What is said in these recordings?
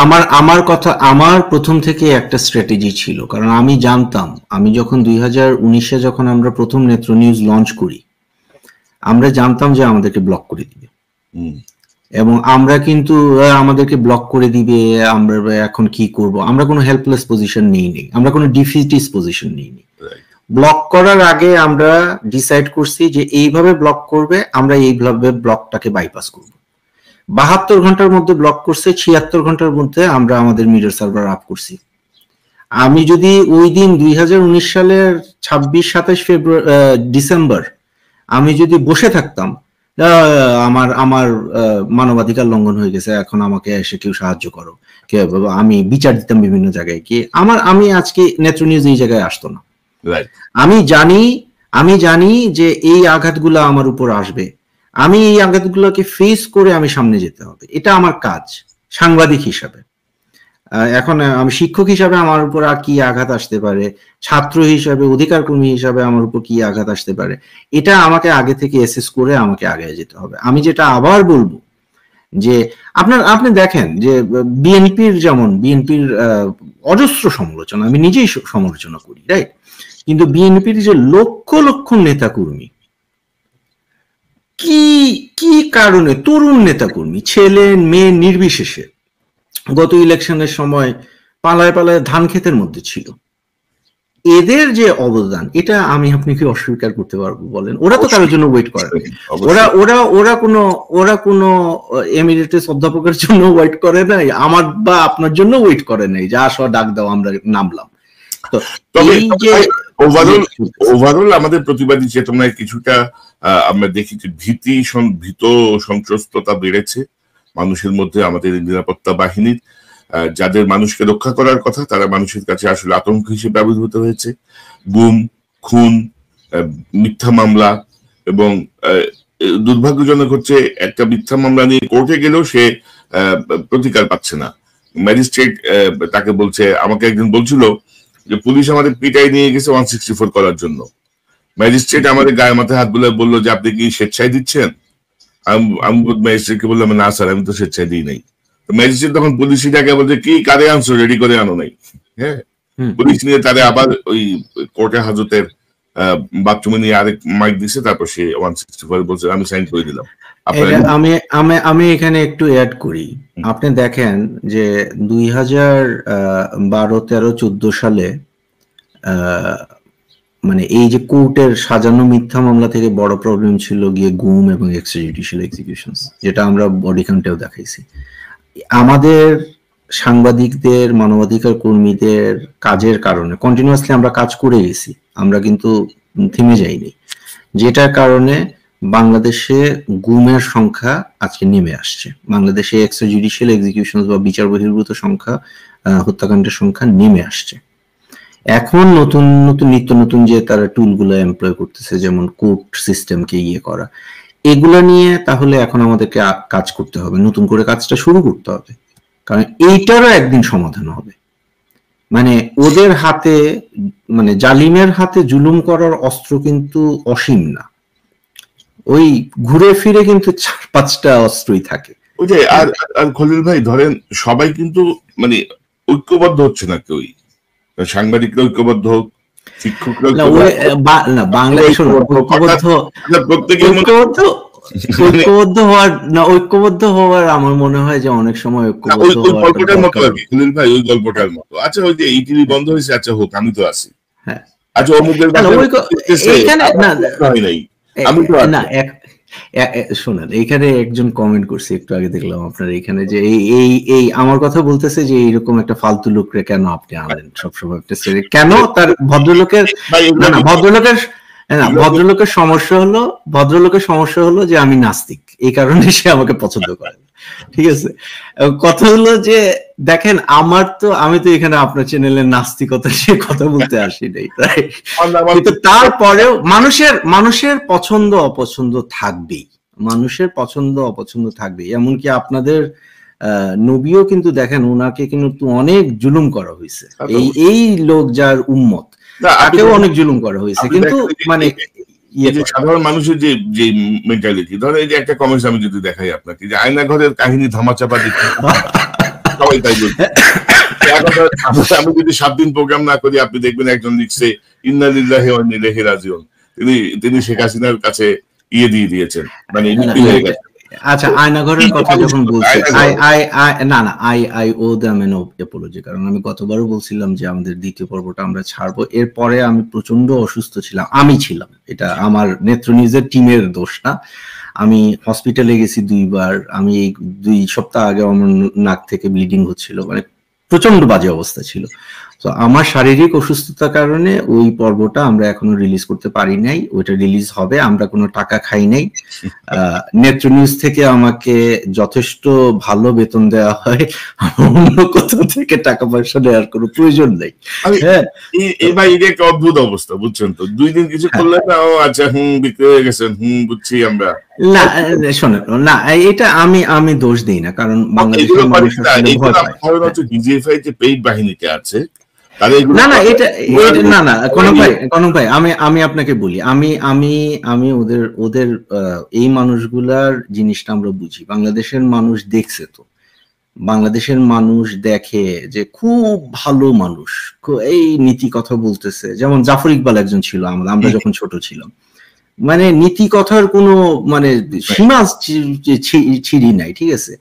আমার আমার কথা, আমার প্রথম থেকে একটা স্ট্র্যাটেজি ছিল, কারণ আমি জানতাম, আমি যখন 2019-এ যখন আমরা প্রথম নেত্র নিউজ লঞ্চ করি, আমরা জানতাম যে আমাদেরকে ব্লক করে দিবে, এবং আমরা কিন্তু আমাদেরকে ব্লক করে দিবে, আমরা এখন কি করব, আমরা কোনো হেল্পলেস পজিশন নেই, আমরা কোনো ডিফিটিস্ট পজিশন নেই। ব্লক করার আগে আমরা ডিসাইড করছি যে এইভাবে ব্লক করবে, আমরা এইভাবে ব্লকটাকে বাইপাস করব। 72 ঘন্টার মধ্যে ব্লক করছে, 76 ঘন্টার মধ্যে আমরা আমাদের মিরর সার্ভার আপ করছি। আমি যদি ওই দিন 2019 সালের 26-27 ডিসেম্বর আমি যদি বসে থাকতাম, আমার মানবাধিকার লঙ্ঘন হয়ে গেছে, এখন আমাকে এসে কেউ সাহায্য করো, আমি বিচার দিতাম বিভিন্ন জায়গায়, কি আমি আজকে নেত্র নিউজ এই জায়গায় আসতো না। আমি জানি যে এই আঘাতগুলো আমার উপর আসবে, আমি এই আঘাতগুলোকে ফেস করে আমি সামনে যেতে হবে, এটা আমার কাজ সাংবাদিক হিসাবে। এখন আমি শিক্ষক হিসাবে আমার উপর আর কি আঘাত আসতে পারে, ছাত্র হিসাবে, অধিকার কর্মী হিসাবে আমার উপর কি আঘাত আসতে পারে, এটা আমাকে আগে থেকে অ্যাসেস করে আমাকে আগে যেতে হবে। আমি যেটা আবার বলবো যে আপনি দেখেন যে বিএনপির অজস্র সমালোচনা, আমি নিজেই সমালোচনা করি, রাইট, কিন্তু বিএনপির যে লক্ষ লক্ষ নেতা কর্মী, কি কারণে তরুণ নেতা কর্মী, ছেলে মেয়ে নির্বিশেষে গত ইলেকশনের সময় পালায় পালায় ধান ক্ষেতের মধ্যে ছিল, এদের যে অবদান, এটা আপনি কি অস্বীকার করতে পারবো বলেন? ওরা তো কারোর জন্য ওয়েট করে, ওরা কোনো এমিরেটস অধ্যাপকের জন্য ওয়েট করে নাই, আমার বা আপনার জন্য ওয়েট করে নাই যে আসো ডাক দাও আমরা নামলাম। তো এই যে ওভারঅল আমাদের প্রতিবাদী চেতনায় কিছুটা আমরা দেখি যে ভীত সন্ত্রস্ততা বেড়েছে মানুষের মধ্যে। আমাদের নিরাপত্তা বাহিনীর যাদের মানুষকে রক্ষা করার কথা, তারা মানুষের কাছে আসলে আতঙ্ক হিসেবে ব্যবহৃত হয়েছে। গুম, খুন, মিথ্যা মামলা, এবং দুর্ভাগ্যজনক হচ্ছে একটা মিথ্যা মামলা নিয়ে কোর্টে গেলেও সে প্রতিকার পাচ্ছে না। ম্যাজিস্ট্রেট তাকে বলছে, আমাকে একজন বলছিল যে পুলিশ আমাদের পিটাই নিয়ে গেছে 164 করার জন্য, ম্যাজিস্ট্রেট আমাদের গায়ে মাথায় হাত বুলিয়ে বললো যে আপনি কি স্বেচ্ছায় দিচ্ছেন? আমি ম্যাজিস্ট্রেটকে বললাম না স্যার, আমি তো স্বেচ্ছায় দিই নাই। ম্যাজিস্ট্রেট তখন পুলিশটাকে বলছে, কি কারে আনছো, রেডি করে আনো নাই? হ্যাঁ, পুলিশ নিয়ে তারে আবার ওই কোর্টে হাজতের বাথরুমে নিয়ে আরেক মাইক দিছে, তারপর সে 164 বলছে আমি সাইন করে দিলাম। আমি এখানে একটু অ্যাড করি। আপনি দেখেন যে 2012, 13, 14 সালে মানে এই যে কোর্টের সাজানো মিথ্যা মামলা থেকে বড় প্রবলেম ছিল গিয়ে গুম এবং এক্সট্রাজুডিশিয়াল এক্সিকিউশনস, যেটা আমরা বডি কাউন্টেও দেখাইছি। আমাদের সাংবাদিকদের, মানবাধিকার কর্মীদের কাজের কারণে কন্টিনিউয়াসলি আমরা কাজ করে গেছি, আমরা কিন্তু থেমে যাইনি, যেটার কারণে বাংলাদেশে গুমের সংখ্যা আজকে নেমে আসছে। বাংলাদেশে এক্সট্রাজুডিশিয়াল এক্সিকিউশনস বা বিচার বহির্ভূত সংখ্যা, হত্যাকাণ্ডের সংখ্যা নেমে আসছে। এখন নতুন নিত্য নতুন যে তারা টুলগুলো এমপ্লয় করতেছে, যেমন কোর্ট সিস্টেমকে করা, এগুলা নিয়ে তাহলে এখন আমাদেরকে কাজ করতে হবে, নতুন করে কাজটা শুরু করতে হবে, কারণ এইটারও একদিন সমাধান হবে। মানে ওদের হাতে, মানে জালিমের হাতে জুলুম করার অস্ত্র কিন্তু অসীম না, ওই ঘুরে ফিরে কিন্তু 4-5টা অস্ত্রই থাকে। ওই যে আর খলিল ভাই ধরেন সবাই কিন্তু মানে ঐক্যবদ্ধ হচ্ছে না, কেউ সাংবাদিকরা ঐক্যবদ্ধ হোক, শিক্ষকরা ঐক্যবদ্ধ হওয়ার আমার মনে হয় যে অনেক সময় গল্পটার মতো আর কি খলিল ভাই, ওই গল্পটার মতো। আচ্ছা ওই যে ইটিভি বন্ধ হয়েছে, আচ্ছা হোক, আমি তো আছি। হ্যাঁ, আচ্ছা অমুকের না শোনেন, এইখানে একজন কমেন্ট করছে একটু আগে, দেখলাম আপনার এইখানে, যে এই আমার কথা বলতেছে যে এইরকম একটা ফালতু লোকরে কেন আপনি আনলেন সবসময়, কেন তার ভদ্রলোকের সমস্যা হলো যে আমি নাস্তিক, এই কারণে সে আমাকে পছন্দ করে। ঠিক আছে, কথা হলো যে দেখেন আমি তো এখানে আপনার চ্যানেলে নাস্তিকতা সে কথা বলতে আসি নাই, কিন্তু তারপরেও মানুষের পছন্দ অপছন্দ থাকবেই, এমনকি আপনাদের নবীও কিন্তু দেখেন ওনাকে কিন্তু অনেক জুলুম করা হয়েছে, এই লোক যার উম্মত তাকেও অনেক জুলুম করা হয়েছে, কিন্তু মানে সাধারণ মানুষের যে মেন্টালিটি, ধরো এই যে একটা কমেন্টস আমি যদি দেখাই আপনাকে, যে আয়না ঘরের কাহিনী ধামাচাপা দিচ্ছে সবাই তাই বলছে। আমি যদি 7 দিন প্রোগ্রাম না করি, আপনি দেখবেন একজন লিখছে ইন্না লিল্লাহি ওয়া ইন্না ইলাইহি রাজিউন, তিনি শেখ হাসিনার কাছে দিয়ে দিয়েছেন, মানে লিপি হয়ে গেছে। আচ্ছা, আয়নাঘরের কথা যখন বলছে, I owe them an apology, কারণ আমি গতবারও বলছিলাম যে আমাদের দ্বিতীয় পর্বটা আমরা ছাড়বো। এরপরে আমি প্রচন্ড অসুস্থ ছিলাম, এটা আমার নেত্র নিউজের টিমের দোষ না। আমি হসপিটালে গেছি 2 বার। আমি এই 2 সপ্তাহ আগে আমার নাক থেকে ব্লিডিং হচ্ছিল, মানে প্রচন্ড বাজে অবস্থা ছিল। তো আমার শারীরিক অসুস্থতার কারণে ওই পর্বটা আমরা এখনো রিলিজ করতে পারি নাই। ওইটা রিলিজ হবে, আমরা কোনো টাকা খাই নাই। নেত্র নিউজ থেকে আমাকে যথেষ্ট ভালো বেতন দেওয়া হয়, অন্য কোথাও থেকে টাকা পয়সা দেওয়ার কোনো প্রয়োজন নেই। হ্যাঁ, এটা একটা অদ্ভুত অবস্থা, বুঝছেন তো। 2 দিন কিছু করলে না, আচ্ছা বিক্রি হয়ে গেছেন, বুঝছি আমরা। না শোনেন, না এটা আমি দোষ দিই না, কারণ বাংলাদেশের মানুষ আসলে ভয় পায়। ডিজিএফআই যে পেইড বাহিনীতে আছে, কনক ভাই, আমি আপনাকে বলি, আমি ওদের এই মানুষগুলার জিনিসটা আমরা বুঝি। বাংলাদেশের মানুষ দেখছে তো, বাংলাদেশের মানুষ দেখে যে খুব ভালো মানুষ, এই নীতি কথা বলতেছে। যেমন জাফর ইকবাল একজন ছিল আমরা যখন ছোট ছিলাম, মানে নীতি কথার কোনো মানে সীমা ছিঁড়ি নাই, ঠিক আছে।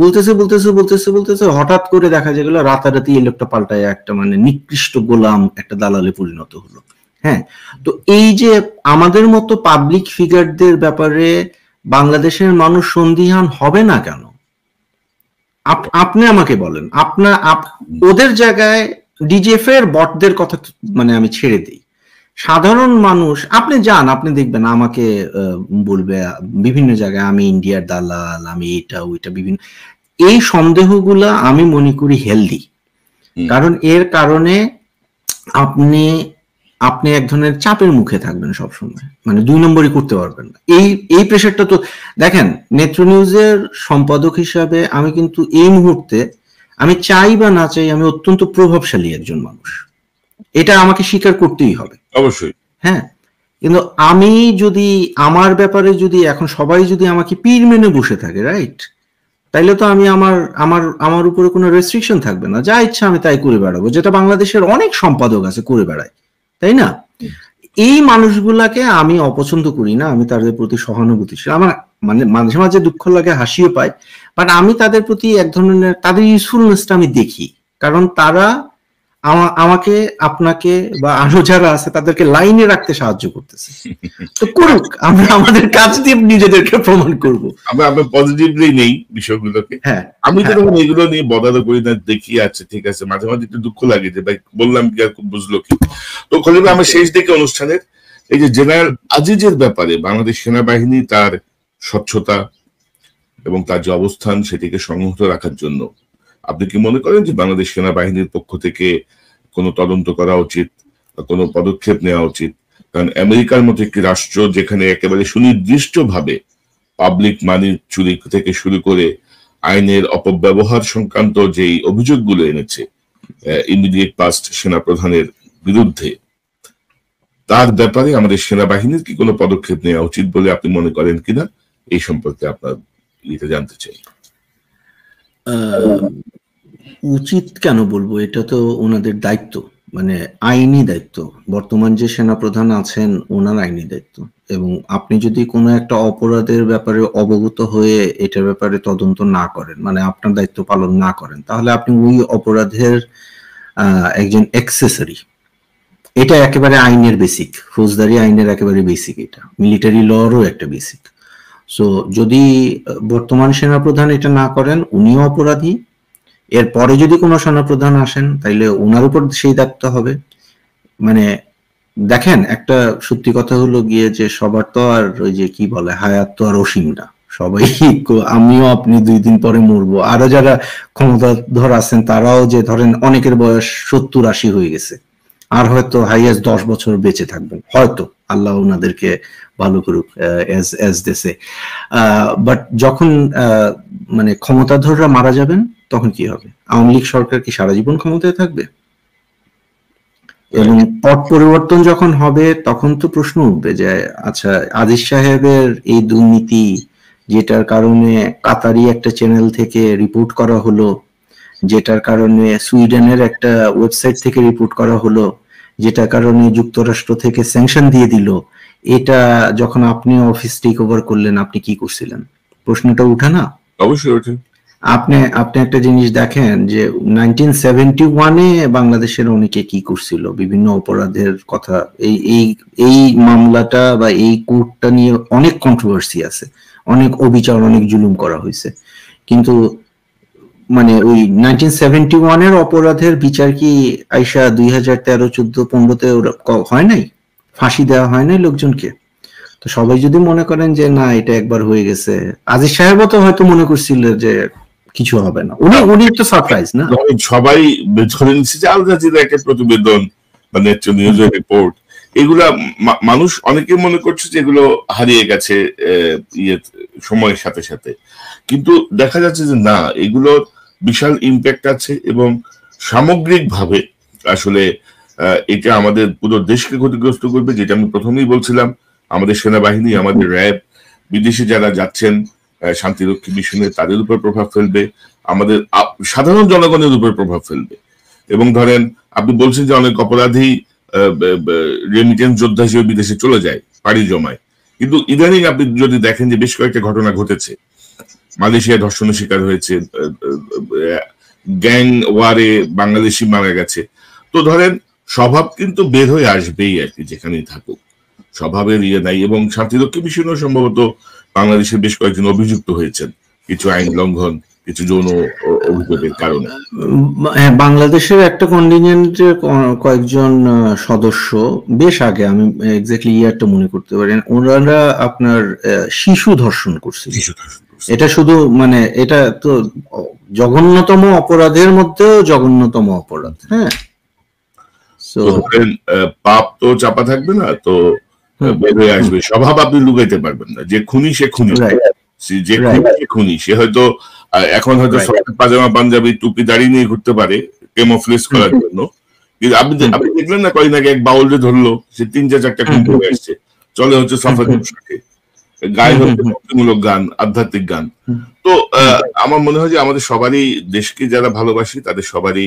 বলতেছে হঠাৎ করে দেখা যায় গেল রাতারাতি এই লোকটা পাল্টায় একটা মানে নিকৃষ্ট গোলাম, একটা দালালে পরিণত হলো। হ্যাঁ, তো এই যে আমাদের মতো পাবলিক ফিগারদের ব্যাপারে বাংলাদেশের মানুষ সন্দিহান হবে না কেন? আপনি আমাকে বলেন, ওদের জায়গায় ডিজিএফ এর বটদের কথা মানে আমি ছেড়ে দিই, সাধারণ মানুষ আপনি যান, আপনি দেখবেন আমাকে বলবে বিভিন্ন জায়গায় আমি ইন্ডিয়ার দালাল, আমি এটা ওইটা, বিভিন্ন এই সন্দেহগুলা আমি মনে করি হেলদি। কারণ এর কারণে আপনি এক ধরনের চাপের মুখে থাকবেন সবসময়, মানে 2 নম্বরই করতে পারবেন না। এই প্রেশারটা তো দেখেন, নেত্র নিউজের সম্পাদক হিসাবে আমি কিন্তু এই মুহূর্তে, আমি চাই বা না চাই, আমি অত্যন্ত প্রভাবশালী একজন মানুষ, এটা আমাকে স্বীকার করতেই হবে অবশ্যই। হ্যাঁ, কিন্তু আমি যদি আমার ব্যাপারে যদি এখন সবাই যদি আমাকে পীর মেনে বসে থাকে, রাইট, তাইলে তো আমি আমার উপরে কোনো রেস্ট্রিকশন থাকবে না, যা ইচ্ছা আমি তাই করে বেড়াবো, যেটা বাংলাদেশের অনেক সম্পাদক আছে করে বেড়ায়, তাই না? এই মানুষগুলাকে আমি অপছন্দ করি না, আমি তাদের প্রতি সহানুভূতিশীল। আমার মানে মাঝে মাঝে দুঃখ লাগে, হাসিও পাই, বাট আমি তাদের প্রতি এক ধরনের তাদের ইউজফুলনেসটা আমি দেখি, কারণ তারা আমাকে, আপনাকে বা আরো যারা আছে তাদেরকে লাইনে রাখতে সাহায্য করতেছে। তো করুক, আমরা আমাদের কাজ দিয়ে নিজেদেরকে প্রমাণ করবো। আমরা পজিটিভলি নেই বিষয়গুলোকে। হ্যাঁ, আমি তো তখন এগুলো নিয়ে বদার করি না, দেখি আছে ঠিক আছে, মাঝে মাঝে একটু দুঃখ লাগে যে ভাই বললাম কি আর বুঝলো কি। তো খলিল ভাই, আমরা শেষ দিকে অনুষ্ঠানের এই যে জেনারেল আজিজের ব্যাপারে বাংলাদেশ সেনাবাহিনী তার স্বচ্ছতা এবং তার যে অবস্থান সেটিকে সংহত রাখার জন্য আপনি কি মনে করেন যে বাংলাদেশ সেনাবাহিনীর পক্ষ থেকে কোনো তদন্ত করা উচিত বা কোনো পদক্ষেপ নেওয়া উচিত? কারণ আমেরিকার মতো একটি রাষ্ট্র যেখানে একেবারে সুনির্দিষ্টভাবে পাবলিক মানি চুরি থেকে শুরু করে আইনের অপব্যবহার সংক্রান্ত যেই অভিযোগগুলো এনেছে ইমিডিয়েট পাস্ট সেনাপ্রধানের বিরুদ্ধে, তার ব্যাপারে আমাদের সেনাবাহিনীর কি কোনো পদক্ষেপ নেওয়া উচিত বলে আপনি মনে করেন কিনা, এই সম্পর্কে আপনার জানতে চাই। উচিত কেন বলবো, এটা তো ওনাদের দায়িত্ব, মানে আইনি দায়িত্ব। বর্তমান যে সেনাপ্রধান আছেন ওনার আইনি দায়িত্ব, এবং আপনি যদি কোনো একটা অপরাধের ব্যাপারে অবগত হয়ে এটার ব্যাপারে তদন্ত না করেন, মানে আপনার দায়িত্ব পালন না করেন, তাহলে আপনি ওই অপরাধের একজন অ্যাক্সেসরি। এটা একেবারে আইনের বেসিক, ফৌজদারি আইনের একেবারে বেসিক, এটা মিলিটারি লরও একটা বেসিক। সো যদি বর্তমান সেনাপ্রধান এটা না করেন, উনিও অপরাধী। এরপরে যদি কোনো সেনাপ্রধান আসেন তাইলে ওনার উপর সেই দায়িত্ব হবে। মানে দেখেন, একটা সত্যি কথা হলো গিয়ে যে সবার তো আর ওই যে কি বলে হায়াত তো আর অসীম না, সবাই আমিও আপনি 2 দিন পরে মরবো, আরো যারা ক্ষমতাধর আছেন তারাও যে ধরেন অনেকের বয়স 70-80 হয়ে গেছে, আর হয়তো হাইয়েস্ট 10 বছর বেঁচে থাকবেন, হয়তো আল্লাহ ওনাদেরকে ভালো করুক এজ দেশে। বাট যখন মানে ক্ষমতাধররা মারা যাবেন তখন কি হবে? আওয়ামী লীগ সরকার কি সারা জীবন ক্ষমতায় থাকবে? এবং পট পরিবর্তন যখন হবে তখন তো প্রশ্ন উঠবে যে আচ্ছা, আজিজ সাহেবের এই দুর্নীতি যেটার কারণে কাতারি একটা চ্যানেল থেকে রিপোর্ট করা হলো, যেটার কারণে সুইডেনের একটা ওয়েবসাইট থেকে রিপোর্ট করা হলো, যেটার কারণে যুক্তরাষ্ট্র থেকে স্যাংশন দিয়ে দিল। এটা যখন আপনি অফিস টেক ওভার করলেন, আপনি কি করছিলেন? প্রশ্নটা উঠে না? অবশ্যই ওঠে। আপনি একটা জিনিস দেখেন যে 1971-এ বাংলাদেশের অনেকে কি করছিল, বিভিন্ন অপরাধের কথা। এই মামলাটা বা এই কোর্টটা নিয়ে অনেক কন্ট্রোভার্সি আছে, অনেক অবিচার, অনেক জুলুম করা হয়েছে। কিন্তু মানে ওই 1971-এর অপরাধের বিচার কি আইসা 2013, 14, 15-তে হয় নাই? ফাঁসি দেওয়া হয় নাই লোকজনকে? তো সবাই যদি মনে করেন যে না এটা একবার হয়ে গেছে, আজিজ সাহেবও তো হয়তো মনে করছিল যে কিছু হবে না, উনি তো সারপ্রাইজ না। সবাই ধরে নিচ্ছে যে আল জাজিরা একটা প্রতিবেদন বা নেত্র নিউজের রিপোর্ট, এগুলা মানুষ অনেকে মনে করছে যে এগুলো হারিয়ে গেছে সময়ের সাথে সাথে, কিন্তু দেখা যাচ্ছে যে না, এগুলোর বিশাল ইম্প্যাক্ট আছে এবং সামগ্রিকভাবে আসলে এটা আমাদের পুরো দেশকে ক্ষতিগ্রস্ত করবে। যেটা আমি প্রথমেই বলছিলাম, আমাদের সেনাবাহিনী, আমাদের র্যাব, বিদেশে যারা যাচ্ছেন শান্তিরক্ষী মিশনে, তাদের উপর প্রভাব ফেলবে, আমাদের সাধারণ জনগণের উপর প্রভাব ফেলবে। এবং ধরেন আপনি বলছেন যে অনেক অপরাধী রেমিটেন্স যোদ্ধা হিসেবে বিদেশে চলে যায়, পাড়ি জমায়, কিন্তু ইদানিং আপনি যদি দেখেন যে বেশ কয়েকটা ঘটনা ঘটেছে। মালয়েশিয়া ধর্ষণের শিকার হয়েছে, গ্যাং ওয়ারে বাংলাদেশি মারা গেছে। তো ধরেন স্বভাব কিন্তু বের হয়ে আসবেই আর কি, যেখানেই থাকুক স্বভাবের নাই। এবং শান্তিরক্ষী মিশনও সম্ভবত বাংলাদেশের বেশ কয়েকজন অভিযুক্ত হয়েছেন কিছু আইন লঙ্ঘন, কিছু যৌন অভিযোগের কারণে। বাংলাদেশের একটা কন্টিনজেন্টের কয়েকজন সদস্য বেশ আগে, আমি এক্স্যাক্টলি ইয়ারটা মনে করতে পারি, ওনারা আপনার শিশু ধর্ষণ করছে। এটা শুধু মানে এটা তো জঘন্যতম অপরাধের মধ্যেও জঘন্যতম অপরাধ। হ্যাঁ, পাপ তো চাপা থাকবে না, তো বের হয়ে আসবে। স্বভাব আপনি লুকাইতে পারবেন না। যে খুনি সে খুনি, যে খুনি সে হয়তো এখন হয়তো পাজামা পাঞ্জাবি টুপি দাঁড়িয়ে নিয়ে ঘুরতে পারে কেমোফ্লেজ করার জন্য, কিন্তু আপনি দেখলেন না কয়দিন আগে এক বাউলরে ধরলো, সে 3-4টা খুন করে আসছে, চলে হচ্ছে সফর গায়ে হচ্ছে ভক্তিমূলক গান, আধ্যাত্মিক গান। তো আমার মনে হয় যে আমাদের সবারই, দেশকে যারা ভালোবাসি তাদের সবারই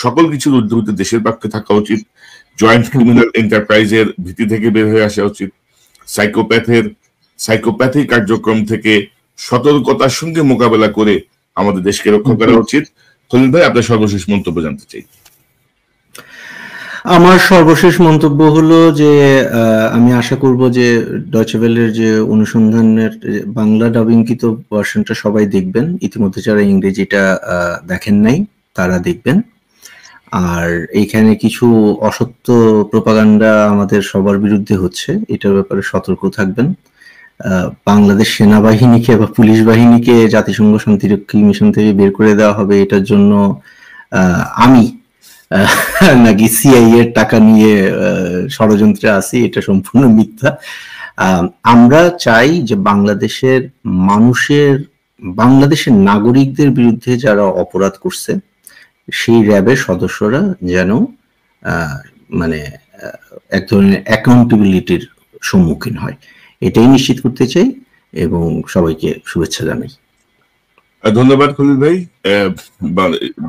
সকল কিছুর ঊর্ধ্বে দেশের পক্ষে থাকা উচিত। জয়েন্ট ক্রিমিনাল এন্টারপ্রাইজের ভীতি থেকে বের হয়ে আসা উচিত। সাইকোপ্যাথি কার্যক্রম থেকে সতর্কতার সঙ্গে মোকাবেলা করে আমাদের দেশকে রক্ষা করা উচিত। খলিল ভাই, আপনার সর্বশেষ মন্তব্য জানতে চাই। আমার সর্বশেষ মন্তব্য হলো যে আমি আশা করব যে ডয়চে ভেলের যে অনুসন্ধানের বাংলা ডাবিংকৃত ভার্সনটা সবাই দেখবেন। ইতিমধ্যে যারা ইংরেজিটা দেখেন নাই তারা দেখবেন। আর এইখানে কিছু অসত্য প্রোপাগান্ডা আমাদের সবার বিরুদ্ধে হচ্ছে, এটার ব্যাপারে সতর্ক থাকবেন। বাংলাদেশ সেনাবাহিনীকে বা পুলিশ বাহিনীকে জাতিসংঘ শান্তিরক্ষী মিশন থেকে বের করে দেওয়া হবে এটার জন্য আমি নাকি সিআইএ এর টাকা নিয়ে ষড়যন্ত্রে আছি, এটা সম্পূর্ণ মিথ্যা। আমরা চাই যে বাংলাদেশের নাগরিকদের বিরুদ্ধে যারা অপরাধ করছে সেই র্যাবের সদস্যরা যেন মানে এক ধরনের অ্যাকাউন্টেবিলিটির সম্মুখীন হয়, এটাই নিশ্চিত করতে চাই এবং সবাইকে শুভেচ্ছা জানাই। ধন্যবাদ খলিল ভাই।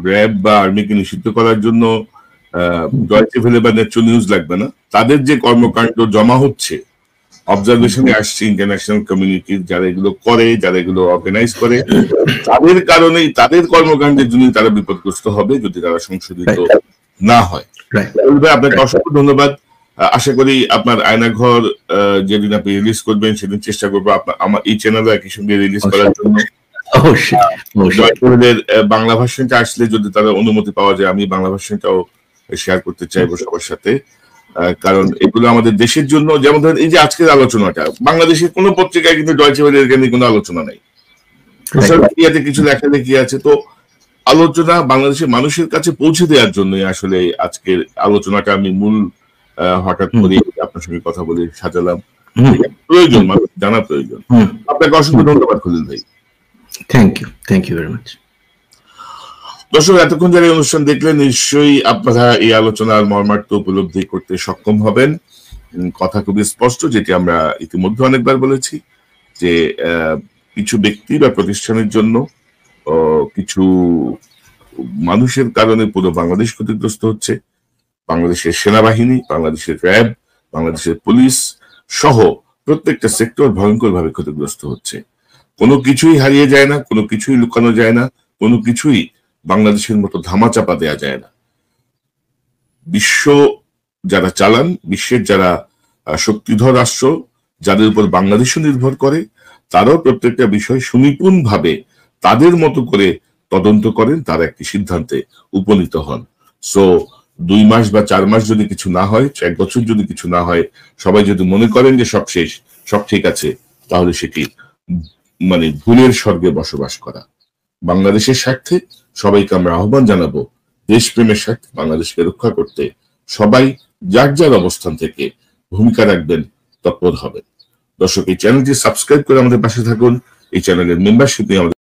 র্যাব বা আর্মিকে নিষিদ্ধ করার জন্য ডয়চে ভেলে বা নেত্র নিউজ লাগবে না। তাদের যে কর্মকাণ্ড জমা হচ্ছে, অবজারভেশনে আসছে ইন্টারন্যাশনাল কমিউনিটি, যারা এগুলো করে, যারা এগুলো অর্গানাইজ করে, তাদের কারণেই, তাদের কর্মকাণ্ডের জন্যই তারা বিপদগ্রস্ত হবে যদি তারা সংশোধিত না হয়। ভাই, আপনাকে অসংখ্য ধন্যবাদ। আশা করি আপনার আয়নাঘর যেদিন আপনি রিলিজ করবেন সেদিন চেষ্টা করবো আমার এই চ্যানেলে একই সঙ্গে রিলিজ করার জন্য। বাংলা ভার্সনটা আসলে যদি তারা অনুমতি পাওয়া যায়, আমি বাংলা ভার্সনটাও শেয়ার করতে চাইবো সবার সাথে। কারণ এগুলো আমাদের দেশের জন্য, যেমন ধরেন এই যে আজকের আলোচনাটা, বাংলাদেশের কোনো পত্রিকায় কিন্তু ডয়চে ভেলে এর নিয়ে কোনো আলোচনা নেই, সোশ্যাল মিডিয়াতে কিছু লেখালেখি আছে। তো আলোচনা বাংলাদেশের মানুষের কাছে পৌঁছে দেওয়ার জন্য আসলে আজকের আলোচনাটা আমি মূল হঠাৎ করে আপনার সঙ্গে কথা বলে সাজালাম। প্রয়োজন, মানুষ জানা প্রয়োজন। আপনাকে অসংখ্য ধন্যবাদ খলিল ভাই। Thank you very much. দর্শক, এতক্ষণ যারা এই অনুষ্ঠান দেখলেন, নিশ্চয়ই আপনারা এই আলোচনার মর্মার্থ উপলব্ধি করতে সক্ষম হবেন। কথা খুবই স্পষ্ট, যেটি আমরা ইতিমধ্যে অনেকবার বলেছি, যে কিছু ব্যক্তি বা প্রতিষ্ঠানের জন্য কিছু মানুষের কারণে পুরো বাংলাদেশ ক্ষতিগ্রস্ত হচ্ছে। বাংলাদেশের সেনাবাহিনী, বাংলাদেশের র্যাব, বাংলাদেশের পুলিশ সহ প্রত্যেকটা সেক্টর ভয়ঙ্করভাবে ক্ষতিগ্রস্ত হচ্ছে। কোনো কিছুই হারিয়ে যায় না, কোনো কিছুই লুকানো যায় না, কোনো কিছুই বাংলাদেশের মতো ধামাচাপা দেয়া যায় না। বিশ্ব যারা চালান, বিশ্বের যারা শক্তিধর রাষ্ট্র, যাদের উপর বাংলাদেশও নির্ভর করে, তারাও প্রত্যেকটা বিষয় সুনিপুণ ভাবে তাদের মতো করে তদন্ত করেন, তারা একটি সিদ্ধান্তে উপনীত হন। সো 2 মাস বা 4 মাস যদি কিছু না হয়, 1 বছর যদি কিছু না হয়, সবাই যদি মনে করেন যে সব শেষ, সব ঠিক আছে, তাহলে সেটি মানে ভুলের স্বর্গে বসবাস করা। বাংলাদেশের স্বার্থে সবাইকে আমরা আহ্বান জানাবো, দেশপ্রেমের স্বার্থে বাংলাদেশকে রক্ষা করতে সবাই যার যার অবস্থান থেকে ভূমিকা রাখবেন, তৎপর হবেন। দর্শক, এই চ্যানেলটি সাবস্ক্রাইব করে আমাদের পাশে থাকুন। এই চ্যানেলের মেম্বারশিপ নিয়ে আমাদের